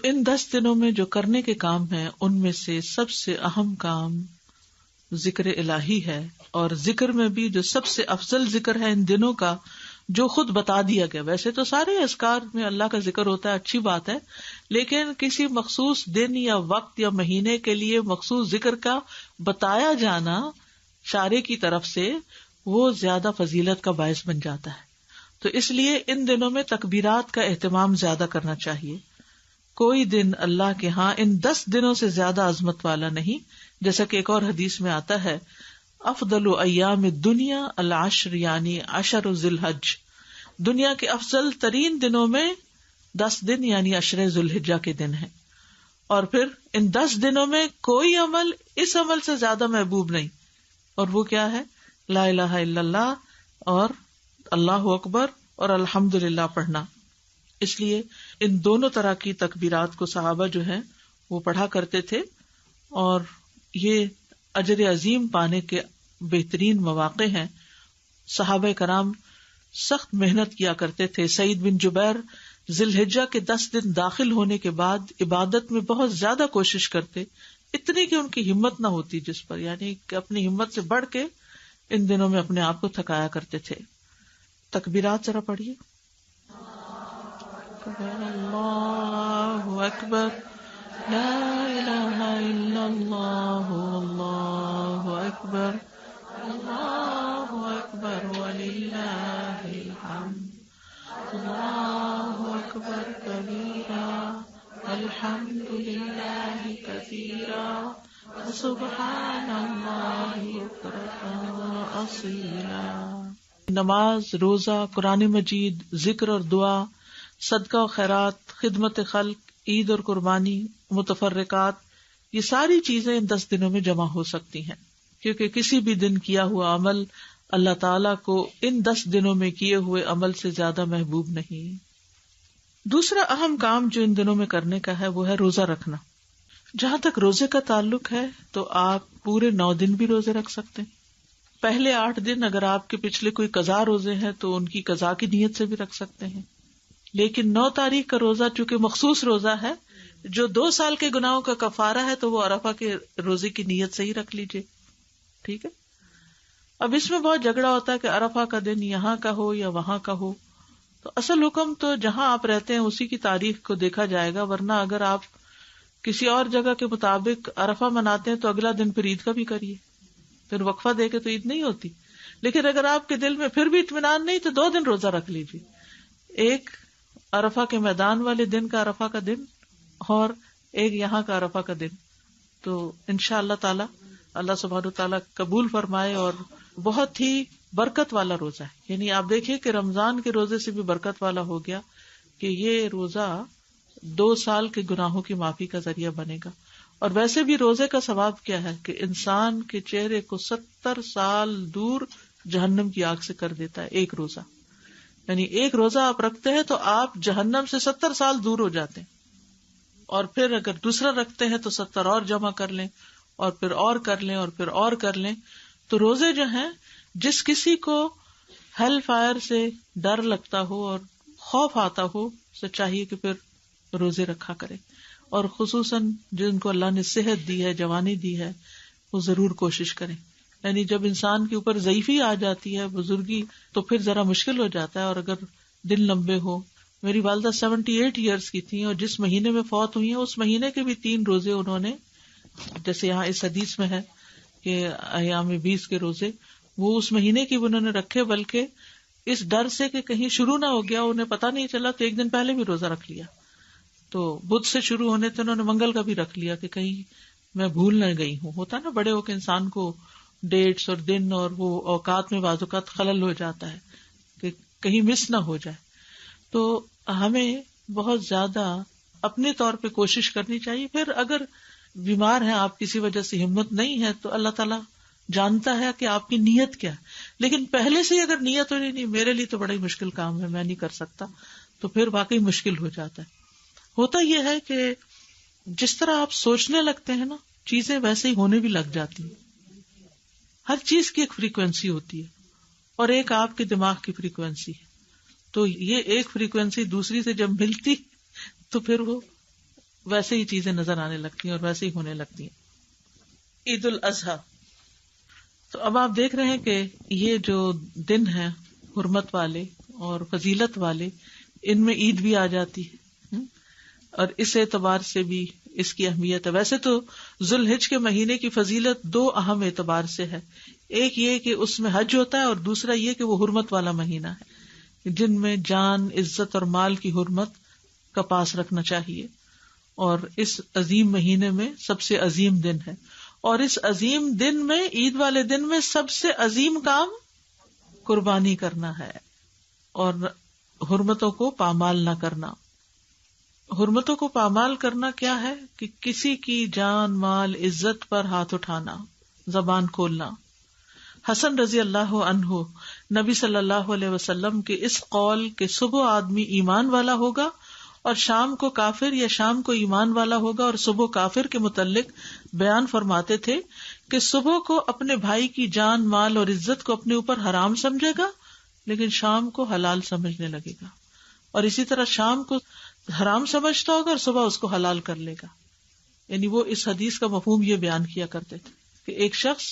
ان 10 دنوں میں جو کرنے کے کام ہیں ان میں سے سب سے اہم کام ذکر الہی ہے، اور ذکر میں بھی جو سب سے افضل ذکر ہے ان دنوں کا جو خود بتا دیا گیا. ویسے تو سارے اذکار میں اللہ کا ذکر ہوتا ہے، اچھی بات ہے، لیکن کسی مخصوص دن یا وقت یا مہینے کے لیے مخصوص ذکر کا بتایا جانا شارع کی طرف سے وہ زیادہ فضیلت کا باعث بن جاتا ہے. تو اس لیے ان دنوں میں تکبیرات کا اہتمام زیادہ کرنا چاہیے. کوئی دن اللہ کے ہاں ان 10 دنوں سے زیادہ عظمت والا نہیں، جیسا کہ ایک اور حدیث میں آتا ہے افضل ایام الدنیا العشر، یعنی 10 ذی الحج. دنیا کے افضل ترین دنوں میں 10 دن یعنی 10 ذی الحجہ کے دن ہیں. اور پھر ان 10 دنوں میں کوئی عمل اس عمل سے زیادہ محبوب نہیں، اور وہ کیا ہے؟ لا الہ الا اللہ اور اللہ اکبر اور الحمدللہ پڑھنا. اس لیے ان دونوں طرح کی تکبیرات کو صحابہ جو ہیں وہ پڑھا کرتے تھے، اور یہ اجر عظیم پانے کے بہترین مواقع ہیں. صحابہ کرام سخت محنت کیا کرتے تھے. سعید بن جبیر ذی الحجہ کے 10 دن داخل ہونے کے بعد عبادت میں بہت زیادہ کوشش کرتے، اتنی کہ ان کی ہمت نہ ہوتی جس پر، یعنی کہ اپنی ہمت سے بڑھ کے ان دنوں میں اپنے آپ کو تھکایا کرتے تھے. تکبیرات ذرا پڑھیے. اللہ اکبر، لا الہ الا اللہ، اللہ اکبر، اللہ اکبر وللہ الحمد، اللہ اکبر کبیرا الحمد للہ کثیرا سبحان اللہ بکرۃ واصیلا. نماز، روزہ، قرآن مجید، ذکر اور دعا، صدقہ و خیرات، خدمت خلق، عید اور قربانی، متفرقات، یہ ساری چیزیں ان 10 دنوں میں جمع ہو سکتی ہیں، کیونکہ کسی بھی دن کیا ہوا عمل اللہ تعالیٰ کو ان 10 دنوں میں کیے ہوئے عمل سے زیادہ محبوب نہیں. دوسرا اہم کام جو ان دنوں میں کرنے کا ہے وہ ہے روزہ رکھنا. جہاں تک روزے کا تعلق ہے تو آپ پورے 9 دن بھی روزے رکھ سکتے ہیں. پہلے 8 دن اگر آپ کے پچھلے کوئی قضا روزے ہیں تو ان کی قضا کی نیت سے بھی رکھ سکتے ہیں. لیکن 9 تاریخ کا روزہ چونکہ مخصوص روزہ ہے، جو 2 سال کے گناہوں کا کفارہ ہے، تو وہ عرفہ کے روزے کی نیت سے ہی رکھ لیجئے. ٹھیک ہے. اب اس میں بہت جھگڑا ہوتا ہے کہ عرفہ کا دن یہاں کا ہو یا وہاں کا ہو. تو اصل حکم تو جہاں آپ رہتے ہیں اسی کی تاریخ کو دیکھا جائے گا، ورنہ اگر آپ کسی اور جگہ کے مطابق عرفہ مناتے ہیں تو اگلا دن پھر عید کا بھی کریے، پھر وقفہ دے کے تو عید نہیں ہوتی. لیکن اگر آپ کے دل میں پھر بھی اطمینان نہیں تو 2 دن روزہ رکھ لیجیے، ایک عرفہ کے میدان والے دن کا عرفہ کا دن اور ایک یہاں کا عرفہ کا دن. تو انشاءاللہ تعالی اللہ سبحانہ وتعالی قبول فرمائے، اور بہت ہی برکت والا روزہ ہے. یعنی آپ دیکھیں کہ رمضان کے روزے سے بھی برکت والا ہو گیا کہ یہ روزہ 2 سال کے گناہوں کی معافی کا ذریعہ بنے گا. اور ویسے بھی روزے کا ثواب کیا ہے کہ انسان کے چہرے کو 70 سال دور جہنم کی آگ سے کر دیتا ہے ایک روزہ. یعنی ایک روزہ آپ رکھتے ہیں تو آپ جہنم سے 70 سال دور ہو جاتے ہیں. اور پھر اگر دوسرا رکھتے ہیں تو 70 اور جمع کر لیں، اور پھر اور کر لیں، اور پھر اور کر لیں. تو روزے جو ہیں، جس کسی کو ہیل فائر سے ڈر لگتا ہو اور خوف آتا ہو تو چاہیے کہ پھر روزے رکھا کرے. اور خصوصاً جن کو اللہ نے صحت دی ہے، جوانی دی ہے، وہ ضرور کوشش کریں. یعنی جب انسان کے اوپر ضعیفی آ جاتی ہے، بزرگی، تو پھر ذرا مشکل ہو جاتا ہے. اور اگر دن لمبے ہو، میری والدہ 78 ایئرس کی تھیں، اور جس مہینے میں فوت ہوئی ہیں اس مہینے کے بھی 3 روزے انہوں نے، جیسے یہاں اس حدیث میں ہے کہ ایام 20 کے روزے، وہ اس مہینے کی بھی انہوں نے رکھے، بلکہ اس ڈر سے کہ کہیں شروع نہ ہو گیا، انہیں پتہ نہیں چلا، تو 1 دن پہلے بھی روزہ رکھ لیا. تو بدھ سے شروع ہونے تھے، انہوں نے منگل کا بھی رکھ لیا کہ کہیں میں بھول نہ گئی ہوں. ہوتا نا بڑے ہو کے انسان کو ڈیٹس اور دن اور وہ اوقات میں بعض اوقات خلل ہو جاتا ہے کہ کہیں مس نہ ہو جائے. تو ہمیں بہت زیادہ اپنے طور پہ کوشش کرنی چاہیے. پھر اگر بیمار ہیں آپ، کسی وجہ سے ہمت نہیں ہے، تو اللہ تعالیٰ جانتا ہے کہ آپ کی نیت کیا ہے. لیکن پہلے سے اگر نیت ہو نہیں میرے لیے تو بڑا ہی مشکل کام ہے، میں نہیں کر سکتا، تو پھر واقعی مشکل ہو جاتا ہے. ہوتا یہ ہے کہ جس طرح آپ سوچنے لگتے ہیں نا، چیزیں ویسے ہی ہونے بھی لگ جاتی ہیں. ہر چیز کی ایک فریکوینسی ہوتی ہے، اور ایک آپ کے دماغ کی فریکوینسی ہے. تو یہ ایک فریکوینسی دوسری سے جب ملتی تو پھر وہ ویسے ہی چیزیں نظر آنے لگتی ہیں اور ویسے ہی ہونے لگتی ہیں۔ عید الاضحیٰ، تو اب آپ دیکھ رہے ہیں کہ یہ جو دن ہیں حرمت والے اور فضیلت والے، ان میں عید بھی آ جاتی ہے، اور اس اعتبار سے بھی اس کی اہمیت ہے۔ ویسے تو ذوالحج کے مہینے کی فضیلت دو اہم اعتبار سے ہے، ایک یہ کہ اس میں حج ہوتا ہے، اور دوسرا یہ کہ وہ حرمت والا مہینہ ہے جن میں جان، عزت اور مال کی حرمت کا پاس رکھنا چاہیے، اور اس عظیم مہینے میں سب سے عظیم دن ہے، اور اس عظیم دن میں، عید والے دن میں سب سے عظیم کام قربانی کرنا ہے اور حرمتوں کو پامال نہ کرنا۔ حرمتوں کو پامال کرنا کیا ہے؟ کہ کسی کی جان، مال، عزت پر ہاتھ اٹھانا، زبان کھولنا۔ حسن رضی اللہ عنہ نبی صلی اللہ علیہ وسلم کے اس قول کہ صبح آدمی ایمان والا ہوگا اور شام کو کافر، یا شام کو ایمان والا ہوگا اور صبح کافر کے متعلق بیان فرماتے تھے کہ صبح کو اپنے بھائی کی جان، مال اور عزت کو اپنے اوپر حرام سمجھے گا، لیکن شام کو حلال سمجھنے لگے گا، اور اسی طرح شام کو حرام سمجھتا ہوگا اور صبح اس کو حلال کر لے گا۔ یعنی وہ اس حدیث کا مفہوم یہ بیان کیا کرتے تھے کہ ایک شخص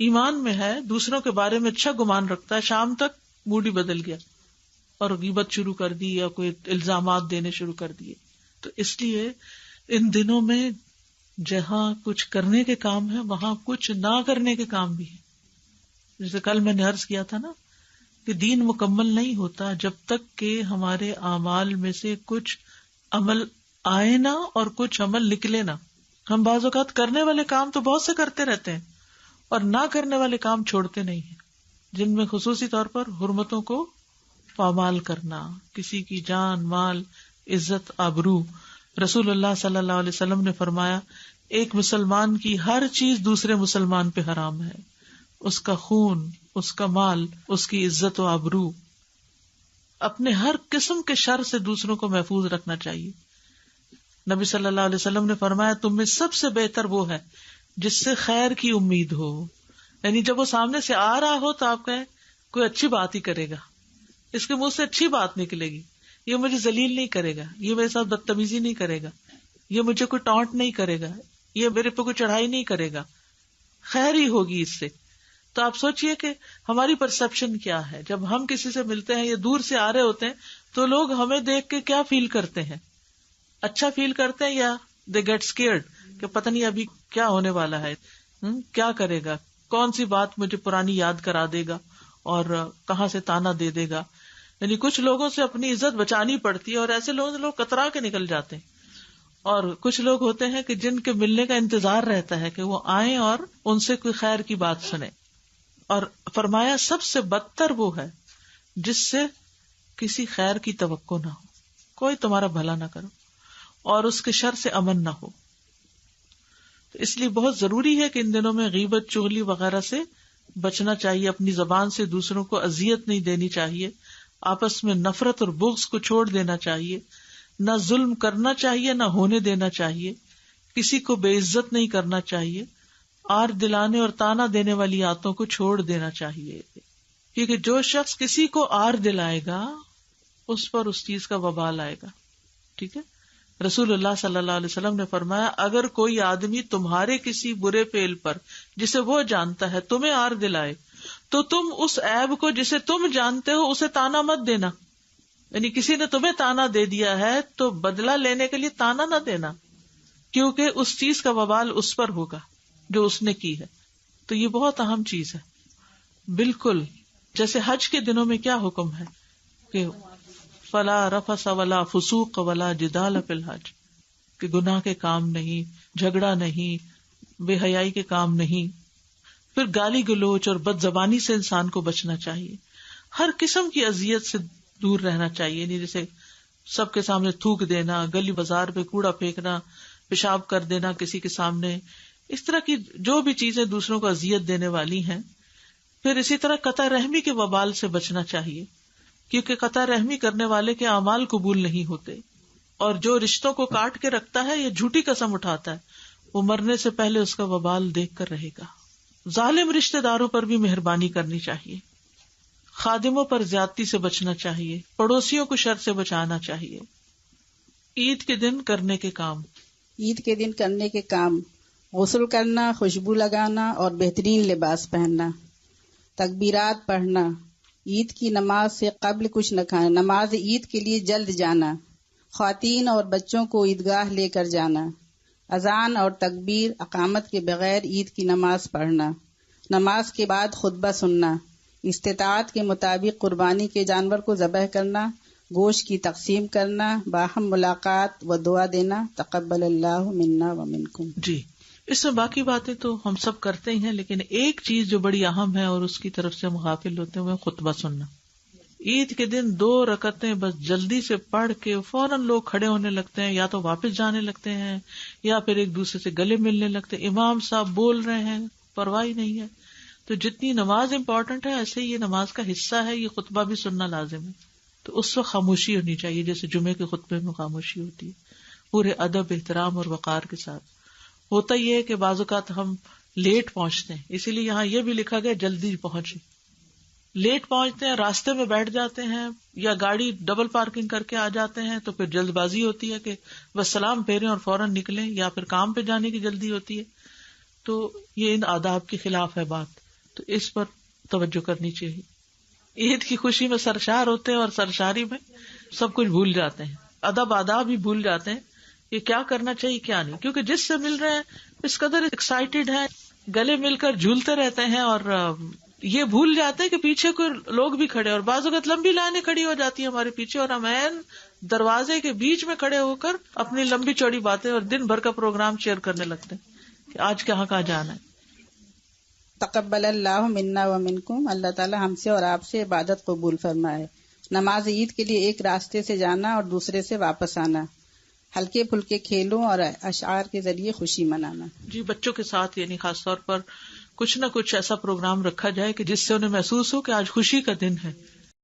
ایمان میں ہے، دوسروں کے بارے میں اچھا گمان رکھتا ہے، شام تک موڈ ہی بدل گیا اور غیبت شروع کر دی یا کوئی الزامات دینے شروع کر دیے۔ تو اس لیے ان دنوں میں جہاں کچھ کرنے کے کام ہے وہاں کچھ نہ کرنے کے کام بھی ہیں۔ جیسے کل میں نے عرض کیا تھا نا کہ دین مکمل نہیں ہوتا جب تک کہ ہمارے اعمال میں سے کچھ عمل آئے نہ اور کچھ عمل نکلے نہ۔ ہم بعض اوقات کرنے والے کام تو بہت سے کرتے رہتے ہیں اور نہ کرنے والے کام چھوڑتے نہیں ہیں، جن میں خصوصی طور پر حرمتوں کو پامال کرنا، کسی کی جان، مال، عزت، آبرو۔ رسول اللہ صلی اللہ علیہ وسلم نے فرمایا، ایک مسلمان کی ہر چیز دوسرے مسلمان پہ حرام ہے، اس کا خون، اس کا مال، اس کی عزت و آبرو۔ اپنے ہر قسم کے شر سے دوسروں کو محفوظ رکھنا چاہیے۔ نبی صلی اللہ علیہ وسلم نے فرمایا، تم میں سب سے بہتر وہ ہے جس سے خیر کی امید ہو، یعنی جب وہ سامنے سے آ رہا ہو تو آپ کہیں کوئی اچھی بات ہی کرے گا، اس کے منہ سے اچھی بات نکلے گی، یہ مجھے ذلیل نہیں کرے گا، یہ میرے ساتھ بدتمیزی نہیں کرے گا، یہ مجھے کوئی ٹانٹ نہیں کرے گا، یہ میرے پہ کوئی چڑھائی نہیں کرے گا، خیر ہی ہوگی اس سے۔ تو آپ سوچئے کہ ہماری پرسپشن کیا ہے جب ہم کسی سے ملتے ہیں یا دور سے آ رہے ہوتے ہیں تو لوگ ہمیں دیکھ کے کیا فیل کرتے ہیں؟ اچھا فیل کرتے ہیں یا دے گیٹ اسکیئرڈ کہ پتہ نہیں ابھی کیا ہونے والا ہے، کیا کرے گا، کون سی بات مجھے پرانی یاد کرا دے گا اور کہاں سے تانا دے دے گا۔ یعنی کچھ لوگوں سے اپنی عزت بچانی پڑتی ہے اور ایسے لوگ کترا کے نکل جاتے ہیں، اور کچھ لوگ ہوتے ہیں کہ جن کے ملنے کا انتظار رہتا ہے کہ وہ آئیں اور ان سے کوئی خیر کی بات سنیں۔ اور فرمایا سب سے بدتر وہ ہے جس سے کسی خیر کی توقع نہ ہو، کوئی تمہارا بھلا نہ کرو اور اس کے شر سے امن نہ ہو۔ تو اس لیے بہت ضروری ہے کہ ان دنوں میں غیبت، چغلی وغیرہ سے بچنا چاہیے، اپنی زبان سے دوسروں کو اذیت نہیں دینی چاہیے، آپس میں نفرت اور بغض کو چھوڑ دینا چاہیے، نہ ظلم کرنا چاہیے نہ ہونے دینا چاہیے، کسی کو بے عزت نہیں کرنا چاہیے، آر دلانے اور تانا دینے والی عادتوں کو چھوڑ دینا چاہیے، کیونکہ جو شخص کسی کو آر دلائے گا اس پر اس چیز کا وبال آئے گا۔ ٹھیک ہے، رسول اللہ صلی اللہ علیہ وسلم نے فرمایا، اگر کوئی آدمی تمہارے کسی برے فعل پر جسے وہ جانتا ہے تمہیں آر دلائے تو تم اس عیب کو جسے تم جانتے ہو اسے تانا مت دینا۔ یعنی کسی نے تمہیں تانا دے دیا ہے تو بدلہ لینے کے لیے تانا نہ دینا، کیونکہ اس چیز کا وبال اس پر ہوگا جو اس نے کی ہے۔ تو یہ بہت اہم چیز ہے۔ بالکل جیسے حج کے دنوں میں کیا حکم ہے کہ فلا رفث ولا فسوق ولا جدال فی الحج، کہ گناہ کے کام نہیں، جھگڑا نہیں، بے حیائی کے کام نہیں، پھر گالی گلوچ اور بد زبانی سے انسان کو بچنا چاہیے، ہر قسم کی اذیت سے دور رہنا چاہیے، نہیں جیسے سب کے سامنے تھوک دینا، گلی بازار پہ کوڑا پھینکنا، پیشاب کر دینا کسی کے سامنے، اس طرح کی جو بھی چیزیں دوسروں کو اذیت دینے والی ہیں۔ پھر اسی طرح قطع رحمی کے وبال سے بچنا چاہیے، کیونکہ قطع رحمی کرنے والے کے اعمال قبول نہیں ہوتے، اور جو رشتوں کو کاٹ کے رکھتا ہے یا جھوٹی قسم اٹھاتا ہے وہ مرنے سے پہلے اس کا وبال دیکھ کر رہے گا۔ ظالم رشتہ داروں پر بھی مہربانی کرنی چاہیے، خادموں پر زیادتی سے بچنا چاہیے، پڑوسیوں کو شر سے بچانا چاہیے۔ عید کے دن کرنے کے کام. عید کے دن کرنے کے کام: غسل کرنا، خوشبو لگانا اور بہترین لباس پہننا، تکبیرات پڑھنا، عید کی نماز سے قبل کچھ نہ کھانا، نماز عید کے لیے جلد جانا، خواتین اور بچوں کو عیدگاہ لے کر جانا، اذان اور تکبیر اقامت کے بغیر عید کی نماز پڑھنا، نماز کے بعد خطبہ سننا، استطاعت کے مطابق قربانی کے جانور کو ذبح کرنا، گوشت کی تقسیم کرنا، باہم ملاقات و دعا دینا، تقبل اللہ منا و منکم. جی اس میں باقی باتیں تو ہم سب کرتے ہی ہیں، لیکن ایک چیز جو بڑی اہم ہے اور اس کی طرف سے ہم غافل ہوتے ہیں وہ خطبہ سننا. عید کے دن 2 رکعتیں بس جلدی سے پڑھ کے فوراً لوگ کھڑے ہونے لگتے ہیں، یا تو واپس جانے لگتے ہیں یا پھر ایک دوسرے سے گلے ملنے لگتے ہیں. امام صاحب بول رہے ہیں، پرواہ نہیں ہے. تو جتنی نماز امپورٹنٹ ہے، ایسے ہی یہ نماز کا حصہ ہے، یہ خطبہ بھی سننا لازم ہے. تو اس وقت خاموشی ہونی چاہیے، جیسے جمعے کے خطبے میں خاموشی ہوتی ہے، پورے ادب، احترام اور وقار کے ساتھ. ہوتا یہ ہے کہ بعض اوقات ہم لیٹ پہنچتے ہیں، اسی لیے یہاں یہ بھی لکھا گیا جلدی پہنچے. لیٹ پہنچتے ہیں، راستے میں بیٹھ جاتے ہیں یا گاڑی ڈبل پارکنگ کر کے آ جاتے ہیں، تو پھر جلد بازی ہوتی ہے کہ بس سلام پھیریں اور فوراً نکلیں، یا پھر کام پہ جانے کی جلدی ہوتی ہے. تو یہ ان آداب کے خلاف ہے بات، تو اس پر توجہ کرنی چاہیے. عید کی خوشی میں سرشار ہوتے ہیں اور سرشاری میں سب کچھ بھول جاتے ہیں، ادب آداب ہی بھول جاتے ہیں کہ کیا کرنا چاہیے کیا نہیں، کیونکہ جس سے مل رہے ہیں اس قدر ایکسائٹیڈ ہیں، گلے مل کر جھولتے رہتے ہیں اور یہ بھول جاتے ہیں کہ پیچھے کوئی لوگ بھی کھڑے، اور بعض اوقات لمبی لائنیں کھڑی ہو جاتی ہیں ہمارے پیچھے، اور ہم دروازے کے بیچ میں کھڑے ہو کر اپنی لمبی چوڑی باتیں اور دن بھر کا پروگرام شیئر کرنے لگتے ہیں کہ آج کہاں جانا ہے. تقبل اللہ منا و منکم. اللہ تعالی ہم سے اور آپ سے عبادت قبول فرمائے. نماز عید کے لیے ایک راستے سے جانا اور دوسرے سے واپس آنا، ہلکے پھلکے کھیلوں اور اشعار کے ذریعے خوشی منانا. جی بچوں کے ساتھ یعنی خاص طور پر کچھ نہ کچھ ایسا پروگرام رکھا جائے کہ جس سے انہیں محسوس ہو کہ آج خوشی کا دن ہے.